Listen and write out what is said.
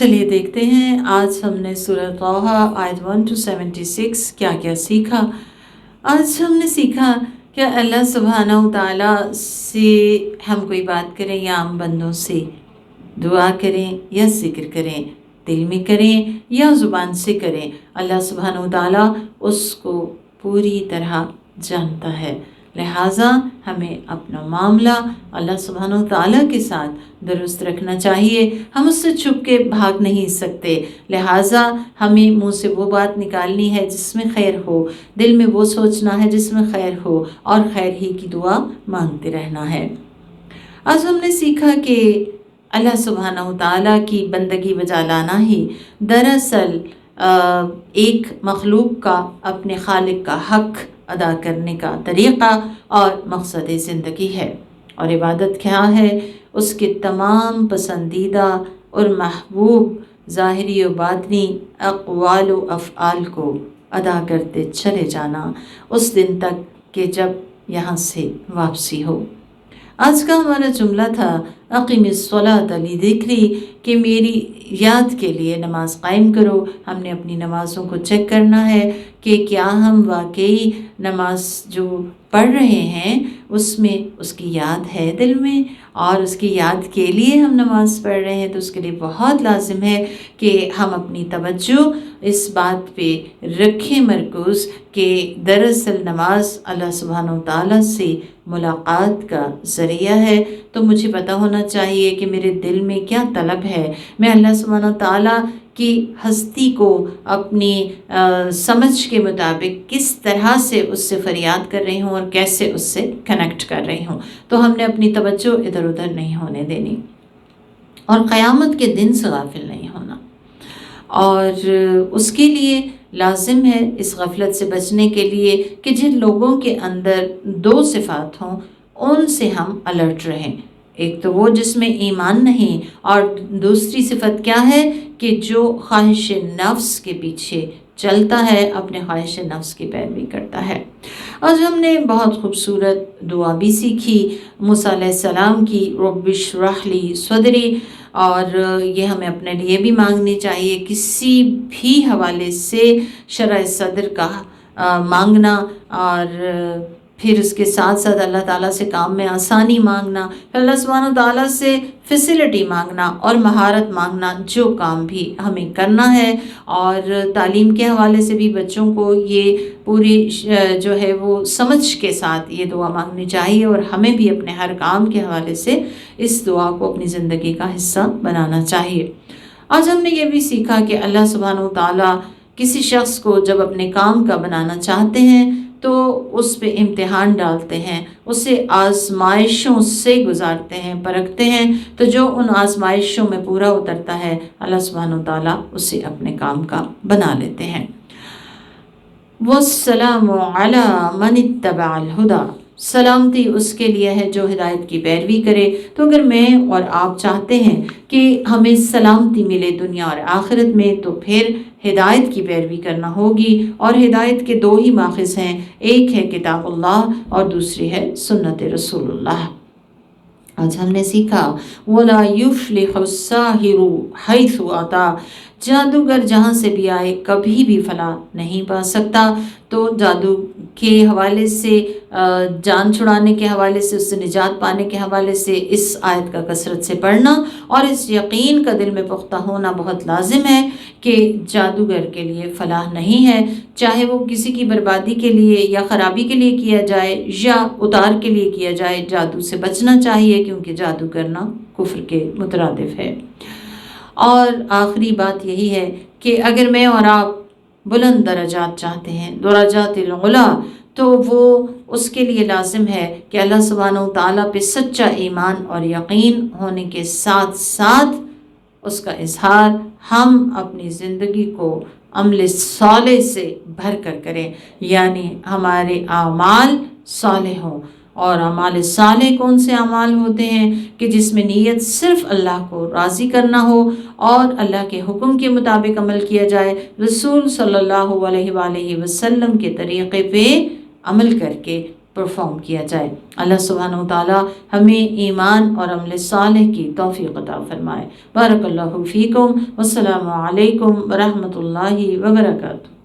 چلیے دیکھتے ہیں آج ہم نے سورہ طٰہٰ آیت 1 to 76 کیا کیا سیکھا۔ آج ہم نے سیکھا کہ اللہ سبحانہ و تعالیٰ سے ہم کوئی بات کریں یا عام بندوں سے دعا کریں یا ذکر کریں، دل میں کریں یا زبان سے کریں، اللہ سبحانہ و تعالیٰ اس کو پوری طرح جانتا ہے۔ لہٰذا ہمیں اپنا معاملہ اللہ سبحانہ و تعالیٰ کے ساتھ درست رکھنا چاہیے۔ ہم اس سے چھپ کے بھاگ نہیں سکتے، لہٰذا ہمیں منہ سے وہ بات نکالنی ہے جس میں خیر ہو، دل میں وہ سوچنا ہے جس میں خیر ہو، اور خیر ہی کی دعا مانگتے رہنا ہے۔ آج ہم نے سیکھا کہ اللہ سبحانہ و تعالیٰ کی بندگی بجا لانا ہی دراصل ایک مخلوق کا اپنے خالق کا حق ادا کرنے کا طریقہ اور مقصد زندگی ہے۔ اور عبادت کیا ہے؟ اس کے تمام پسندیدہ اور محبوب ظاہری و باطنی اقوال و افعال کو ادا کرتے چلے جانا اس دن تک کہ جب یہاں سے واپسی ہو۔ آج کا ہمارا جملہ تھا اقیم الصلاۃ لذکری، کہ میری یاد کے لیے نماز قائم کرو۔ ہم نے اپنی نمازوں کو چیک کرنا ہے کہ کیا ہم واقعی نماز جو پڑھ رہے ہیں اس میں اس کی یاد ہے دل میں، اور اس کی یاد کے لیے ہم نماز پڑھ رہے ہیں، تو اس کے لیے بہت لازم ہے کہ ہم اپنی توجہ اس بات پہ رکھیں مرکوز کہ دراصل نماز اللہ سبحانہ و تعالیٰ سے ملاقات کا ذریعہ ہے۔ تو مجھے پتہ ہونا چاہیے کہ میرے دل میں کیا طلب ہے، میں اللہ سبحانہ و تعالیٰ کی ہستی کو اپنی سمجھ کے مطابق کس طرح سے اس سے فریاد کر رہی ہوں اور کیسے اس سے کنیکٹ کر رہی ہوں۔ تو ہم نے اپنی توجہ ادھر ادھر نہیں ہونے دینی اور قیامت کے دن سے غافل نہیں ہونا، اور اس کے لیے لازم ہے اس غفلت سے بچنے کے لیے کہ جن لوگوں کے اندر دو صفات ہوں ان سے ہم الرٹ رہیں۔ ایک تو وہ جس میں ایمان نہیں، اور دوسری صفت کیا ہے کہ جو خواہش نفس کے پیچھے چلتا ہے، اپنے خواہش نفس کی پیروی کرتا ہے۔ آج ہم نے بہت خوبصورت دعا بھی سیکھی موسیٰ علیہ السلام کی، رب اشرح لی صدری، اور یہ ہمیں اپنے لیے بھی مانگنی چاہیے۔ کسی بھی حوالے سے شرح صدر کا مانگنا، اور پھر اس کے ساتھ ساتھ اللہ تعالیٰ سے کام میں آسانی مانگنا، پھر اللہ سبحانہ تعالیٰ سے فیسلٹی مانگنا اور مہارت مانگنا جو کام بھی ہمیں کرنا ہے۔ اور تعلیم کے حوالے سے بھی بچوں کو یہ پوری جو ہے وہ سمجھ کے ساتھ یہ دعا مانگنی چاہیے، اور ہمیں بھی اپنے ہر کام کے حوالے سے اس دعا کو اپنی زندگی کا حصہ بنانا چاہیے۔ آج ہم نے یہ بھی سیکھا کہ اللہ سبحانہ تعالیٰ کسی شخص کو جب اپنے کام کا بنانا چاہتے ہیں تو اس پہ امتحان ڈالتے ہیں، اسے آزمائشوں سے گزارتے ہیں، پرکھتے ہیں، تو جو ان آزمائشوں میں پورا اترتا ہے اللہ سبحانہ تعالیٰ اسے اپنے کام کا بنا لیتے ہیں۔ وَالسَّلَامُ عَلَىٰ مَنِ اتَّبَعَ الْهُدَىٰ، سلامتی اس کے لیے ہے جو ہدایت کی پیروی کرے۔ تو اگر میں اور آپ چاہتے ہیں کہ ہمیں سلامتی ملے دنیا اور آخرت میں، تو پھر ہدایت کی پیروی کرنا ہوگی، اور ہدایت کے دو ہی ماخذ ہیں، ایک ہے کتاب اللہ اور دوسری ہے سنت رسول اللہ۔ آج ہم نے سیکھا وَلَا يُفْلِحُ السَّاحِرُ حَيْثُ أَتَىٰ، جادوگر جہاں سے بھی آئے کبھی بھی فلاح نہیں پا سکتا۔ تو جادو کے حوالے سے، جان چھڑانے کے حوالے سے، اس سے نجات پانے کے حوالے سے اس آیت کا کثرت سے پڑھنا اور اس یقین کا دل میں پختہ ہونا بہت لازم ہے کہ جادوگر کے لیے فلاح نہیں ہے، چاہے وہ کسی کی بربادی کے لیے یا خرابی کے لیے کیا جائے یا اتار کے لیے کیا جائے، جادو سے بچنا چاہیے، کیونکہ جادو کرنا کفر کے مترادف ہے۔ اور آخری بات یہی ہے کہ اگر میں اور آپ بلند درجات چاہتے ہیں، درجات العلا، تو وہ اس کے لیے لازم ہے کہ اللہ سبحانہ تعالیٰ پہ سچا ایمان اور یقین ہونے کے ساتھ ساتھ اس کا اظہار ہم اپنی زندگی کو عمل صالح سے بھر کر کریں، یعنی ہمارے اعمال صالح ہوں۔ اور اعمال صالح کون سے اعمال ہوتے ہیں کہ جس میں نیت صرف اللہ کو راضی کرنا ہو اور اللہ کے حکم کے مطابق عمل کیا جائے، رسول صلی اللہ علیہ وآلہ وسلم کے طریقے پہ عمل کر کے پرفارم کیا جائے۔ اللہ سبحانہ و تعالیٰ ہمیں ایمان اور عمل صالح کی توفیق عطا فرمائے۔ بارک اللہ فیکم، والسلام علیکم ورحمۃ اللہ وبرکاتہ۔